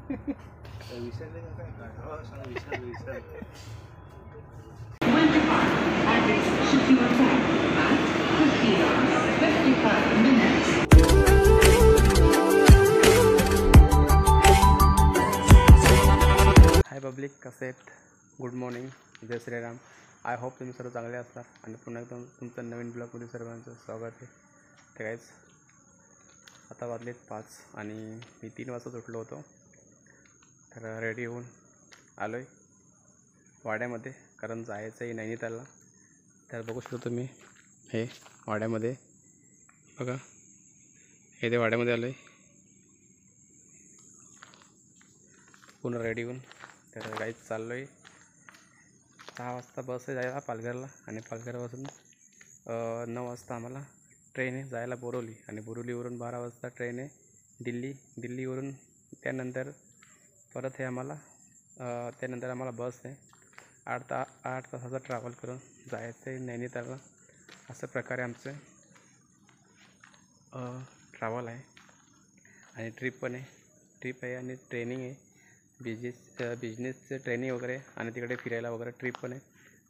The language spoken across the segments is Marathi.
विसरले का काय? हो सांग विसरले. हाय पब्लिक, कसे आहेत? गुड मॉर्निंग, जय श्रीराम. आय होप तुम्ही सर्व चांगले असणार आणि पुन्हा एकदम तुमचं नवीन ब्लॉगमध्ये सर्वांचं स्वागत आहे. तर गाईज आता वाजलेत 5 आणि मी 3 वाजता उठलो होतो. तर रेडी होऊन आलो आहे वाड्यामध्ये, कारण जायचं आहे नैनितालला. तर बघू शकतो तुम्ही हे वाड्यामध्ये बघा, हे ते वाड्यामध्ये आलो आहे पुन्हा रेडी होऊन. तर गाईज चाललो आहे. 6 वाजता बस आहे जायला पालघरला आणि पालघरपासून 9 वाजता आम्हाला ट्रेन आहे जायला बोरिवली आणि बोरिवलीवरून 12 वाजता ट्रेन आहे दिल्लीवरून त्यानंतर परत हे आम्हाला त्यानंतर आम्हाला बस आहे 8 तासाचा ट्रॅव्हल करून जायचं आहे नैनितालला. अशा प्रकारे आमचं ट्रॅव्हल आहे आणि ट्रिप पण आहे. ट्रिप आहे आणि ट्रेनिंग आहे, बिझनेसचं ट्रेनिंग वगैरे आणि तिकडे फिरायला वगैरे ट्रिप पण आहे.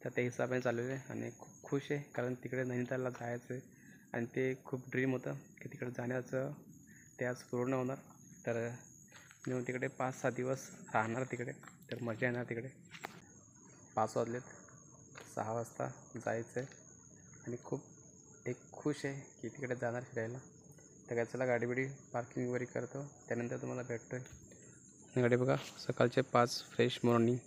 तर त्या हिशोबाने चाललेलं आहे आणि खूप खुश आहे, कारण तिकडे नैनितालला जायचं आहे आणि ते खूप ड्रीम होतं की तिकडे जाण्याचं, ते आज पूर्ण होणार. तर मी तिकडे 5-6 दिवस राहणार तिकडे, तर मजा येणार तिकडे. 5 वाजलेत, 6 वाजता जायचं आहे आणि खूप खुश आहे की तिकडे जाणार फिरायला. तर काय, चला गाडी बिडी पार्किंग वगैरे करतो, त्यानंतर तुम्हाला भेटतो आहे. गाडी बघा, सकाळचे 5 फ्रेश मॉर्निंग.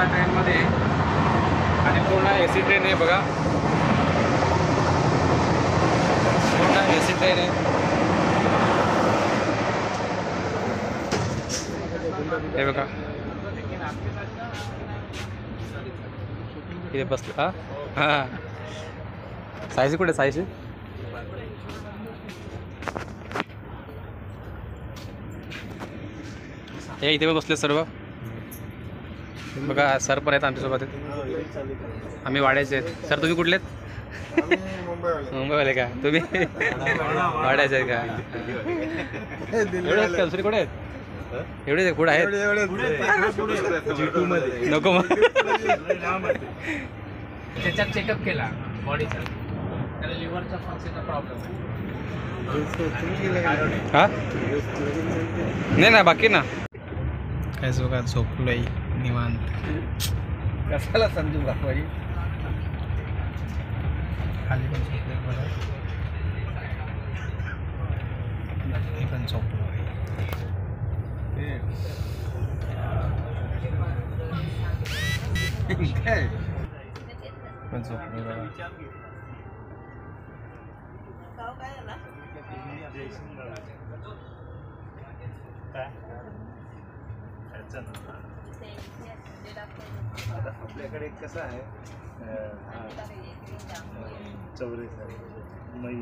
ट्रेनमध्ये आणि पूर्ण AC ट्रेन आहे बघा, पूर्ण AC ट्रेन आहे. हे बघा इथे बसलं. हां सायशी कुठे? सायशी हे इथे पण बसले सर्व बघा. सर पण आहेत आमच्यासोबत आहेत, आम्ही वाड्याचे आहेत. सर तुम्ही कुठले आहेत? मुंबईवाले का तुम्ही? वाड्याचे आहेत का? एवढे आहेत का? दुसरे कुठे आहेत? एवढेच आहे? कुठं आहेत? नको मग त्याच्यात चेकअप केला बॉडीचा, त्याला लिव्हरचा फंक्शनचा प्रॉब्लेम आहे. हां नाही बाकी ना काय बघा, झोपलोय निवांत. कशाला समजू दाखवाई. खाली पण झोपलोय बघा, हे पण झोपलो पण झोपलोय बघा. आता आपल्याकडे कसं आहे, चौरेचा मई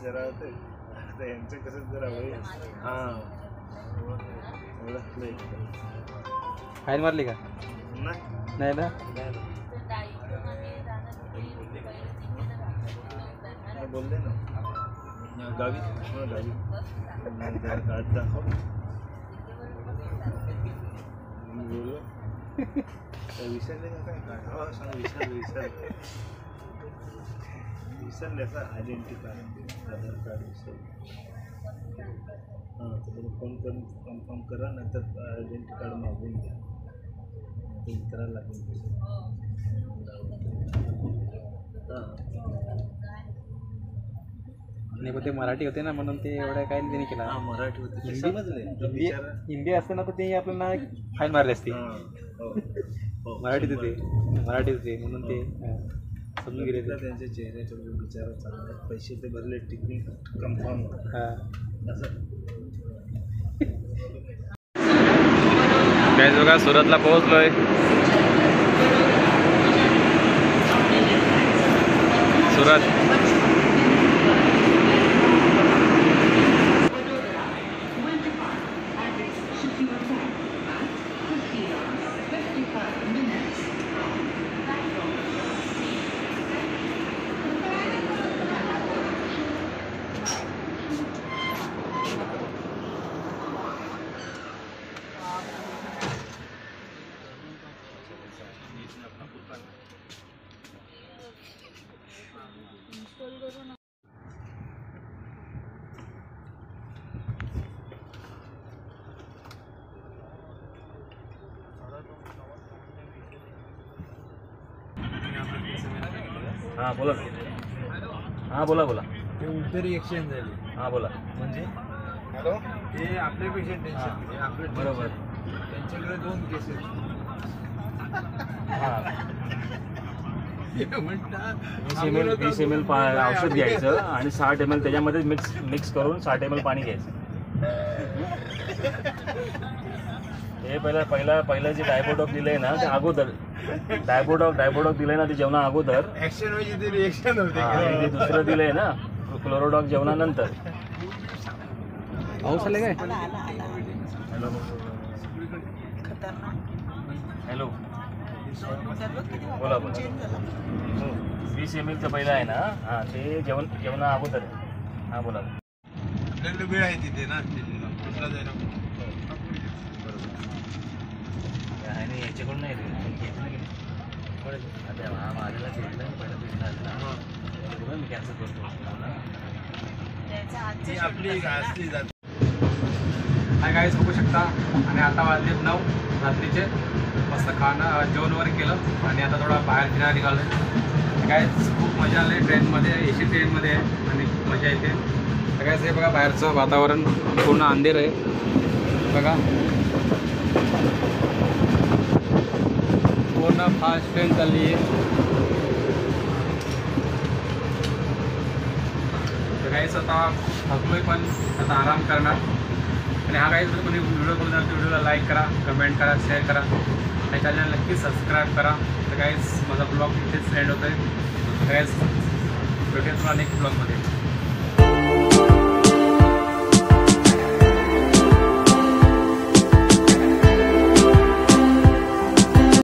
जरा होते. आता यांचं कसं जरा वय. हां ओळखलं फाईल मारली का? नाही ना बोलले ना गावी. गावी कार्ड दाखव. बोललो विसरले का काय? हो सांग विसरले. विसरल्याचा आयडेंटिटी कार्ड, आधार कार्ड विसरले. हां तर तुम्ही फोन करून कन्फर्म करा, नंतर आयडेंटिटी कार्ड मागून द्या, ते करायला लागेल. नाही पण ते मराठी होते ना, म्हणून ते एवढं काही नाही केलं. हां मराठी होते, समजले. हिंदी असतं ना तर ते आपल्याला फाईन मारली असते. मराठीत होते म्हणून ते समजून गेले. त्यांच्या चेहऱ्याच्या विचार चांगले, पैसे ते भरले, तिकीट कन्फर्म. हां असं गाईज बघा सुरतला पोहोचलोय. सुरत हां बोला. हां बोला बोला. ते उलटरी एक्सचेंज झाली. हां बोला. म्हणजे हॅलो, ते आपले पेशंट टेन्शन आपले बरोबर. त्यांच्याकडे 2 केसेस. हां म्हणतात 20 ml औषध घ्यायचं आणि 60 ml त्याच्यामध्ये मिक्स करून 60 ml पाणी घ्यायचं. हे पहिलं जे डायबोडॉक दिलंय ना ते अगोदर डायबोडॉक दिलंय ना ते जेवणा अगोदर. ऍक्शन म्हणजे ते रिएक्शन होते. आणि ते दुसरं दिलंय ना क्लोरोडॉक जेवणानंतर. पाऊस आले काय? हॅलो हॅलो बोला बोला. 20 ml पहिलं आहे ना. हां ते जेवणा अगोदर. हां बोला. आपल्याकडे वेळ आहे तिथे ना दुसरा जायला. आणि याच्याकडून नाही माझ्याला पहिलं मी कॅन्सल करतो. ती आपली असली जाते. हाय गाईज बघू शकता. आणि आता वाजले 9 रात्रीचे. मस्त खाणं जेवण वगैरे केलं आणि आता थोडा बाहेर फिरायला निघालो आहे. गाईज खूप मजा आली ट्रेनमध्ये. AC ट्रेनमध्ये आहे आणि खूप मजा येते. तर गाईज हे बघा बाहेरचं वातावरण पूर्ण अंधेर आहे बघा. पूर्ण फास्ट ट्रेन चालली आहे. तर गाईज आता थकलोय पण आता आराम करणार. आणि हा गाईज कोणी व्हिडिओ बघणार तर व्हिडिओला लाईक करा, कमेंट करा, शेअर करा. आणि चॅनल नक्की सबस्क्राईब करा. तर गाईज माझा ब्लॉग इथेच एंड होतो आहे. गाईज भेटेल तुम्हाला नेक्स्ट ब्लॉगमध्ये.